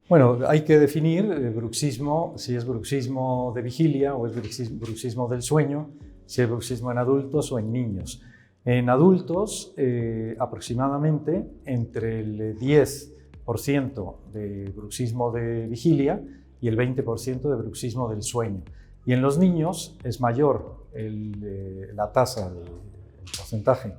Bueno, hay que definir bruxismo, si es bruxismo de vigilia o es bruxismo del sueño, si es bruxismo en adultos o en niños. En adultos, aproximadamente entre el 10% de bruxismo de vigilia y el 20% de bruxismo del sueño. Y en los niños es mayor la tasa, el porcentaje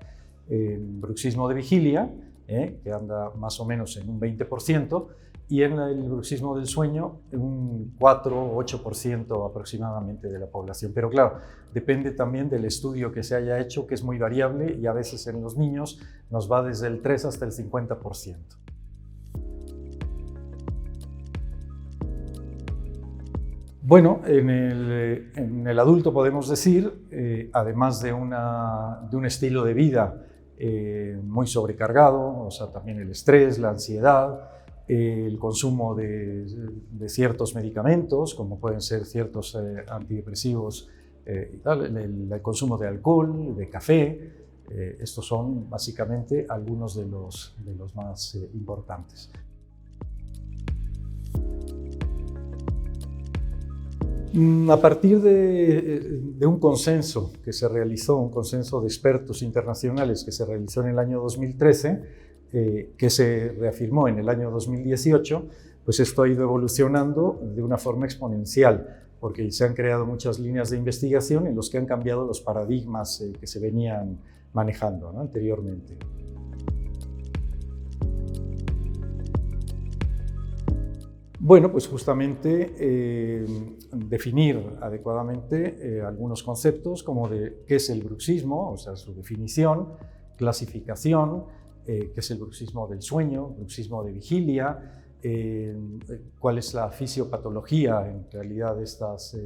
en bruxismo de vigilia, que anda más o menos en un 20%, y en el bruxismo del sueño un 4 o 8% aproximadamente de la población. Pero claro, depende también del estudio que se haya hecho, que es muy variable y a veces en los niños nos va desde el 3 hasta el 50%. Bueno, en el adulto podemos decir, además de un estilo de vida muy sobrecargado, o sea, también el estrés, la ansiedad, el consumo de ciertos medicamentos, como pueden ser ciertos antidepresivos y tal, el consumo de alcohol, de café, estos son básicamente algunos de los más importantes. A partir de un consenso que se realizó, un consenso de expertos internacionales que se realizó en el año 2013, que se reafirmó en el año 2018, pues esto ha ido evolucionando de una forma exponencial, porque se han creado muchas líneas de investigación en los que han cambiado los paradigmas que se venían manejando, ¿no?, anteriormente. Bueno, pues justamente definir adecuadamente algunos conceptos como de qué es el bruxismo, o sea, su definición, clasificación, qué es el bruxismo del sueño, bruxismo de vigilia, cuál es la fisiopatología en realidad de estas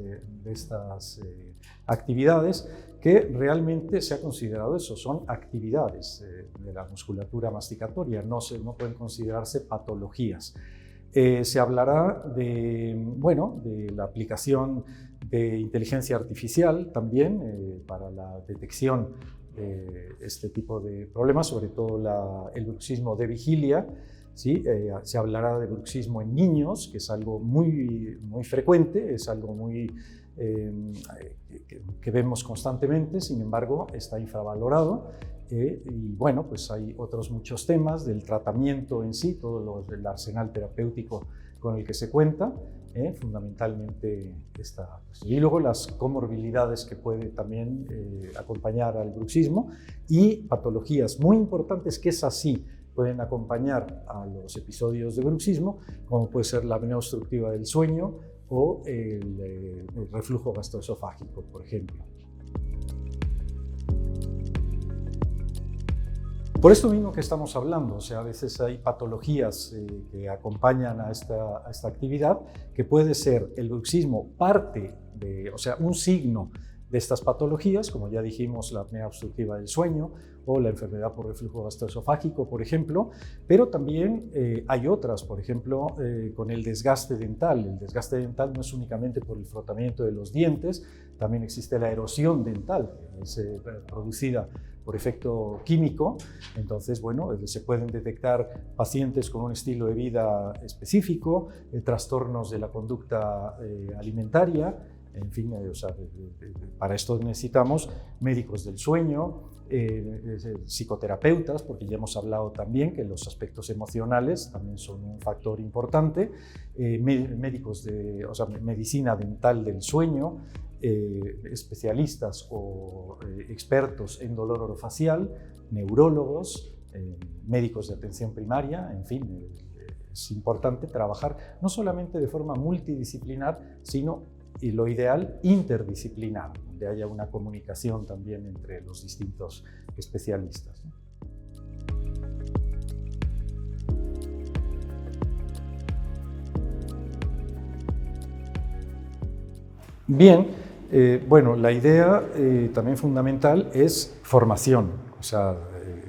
actividades, que realmente se ha considerado eso, son actividades de la musculatura masticatoria, no pueden considerarse patologías. Se hablará de la aplicación de inteligencia artificial también para la detección de este tipo de problemas, sobre todo el bruxismo de vigilia, ¿sí? Se hablará de bruxismo en niños, que es algo muy, muy frecuente, es algo que vemos constantemente, sin embargo está infravalorado. Y bueno, pues hay otros muchos temas del tratamiento en sí, todo el arsenal terapéutico con el que se cuenta, fundamentalmente esta. Y luego las comorbilidades que puede también acompañar al bruxismo y patologías muy importantes que es así pueden acompañar a los episodios de bruxismo, como puede ser la apnea obstructiva del sueño o el reflujo gastroesofágico, por ejemplo. Por esto mismo que estamos hablando, o sea, a veces hay patologías que acompañan a esta actividad, que puede ser el bruxismo parte o sea, un signo de estas patologías, como ya dijimos, la apnea obstructiva del sueño o la enfermedad por reflujo gastroesofágico, por ejemplo, pero también hay otras, por ejemplo, con el desgaste dental. El desgaste dental no es únicamente por el frotamiento de los dientes, también existe la erosión dental, que es producida por efecto químico. Entonces, bueno, se pueden detectar pacientes con un estilo de vida específico, trastornos de la conducta alimentaria, en fin, o sea, para esto necesitamos médicos del sueño, psicoterapeutas, porque ya hemos hablado también que los aspectos emocionales también son un factor importante, médicos o sea, medicina dental del sueño, especialistas o expertos en dolor orofacial, neurólogos, médicos de atención primaria, en fin, es importante trabajar no solamente de forma multidisciplinar, sino, y lo ideal, interdisciplinar, donde haya una comunicación también entre los distintos especialistas, ¿no? Bien, bueno, la idea también fundamental es formación, o sea,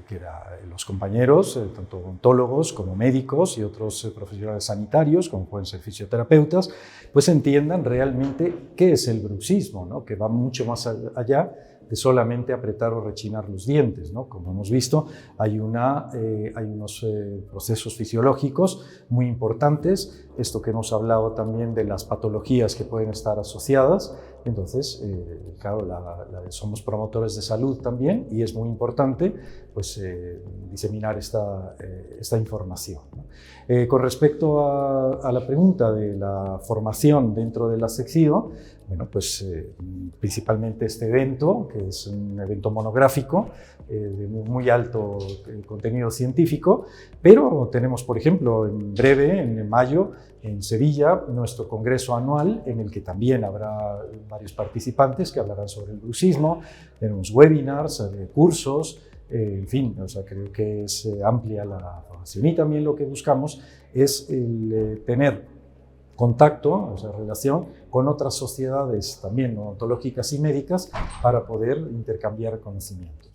que los compañeros, tanto odontólogos como médicos y otros profesionales sanitarios, como pueden ser fisioterapeutas, pues entiendan realmente qué es el bruxismo, ¿no?, que va mucho más allá de solamente apretar o rechinar los dientes, ¿no? Como hemos visto, hay unos procesos fisiológicos muy importantes, esto que hemos hablado también de las patologías que pueden estar asociadas. Entonces, claro, somos promotores de salud también y es muy importante pues, diseminar esta información, ¿no? Con respecto a la pregunta de la formación dentro del ASECSIDO, bueno, pues principalmente este evento, que es un evento monográfico de muy alto contenido científico, pero tenemos, por ejemplo, en breve, en mayo, en Sevilla, nuestro congreso anual, en el que también habrá varios participantes que hablarán sobre el bruxismo. Tenemos webinars, cursos, en fin, o sea, creo que es amplia la formación. Y también lo que buscamos es el tener contacto, o sea, relación con otras sociedades también odontológicas y médicas para poder intercambiar conocimiento.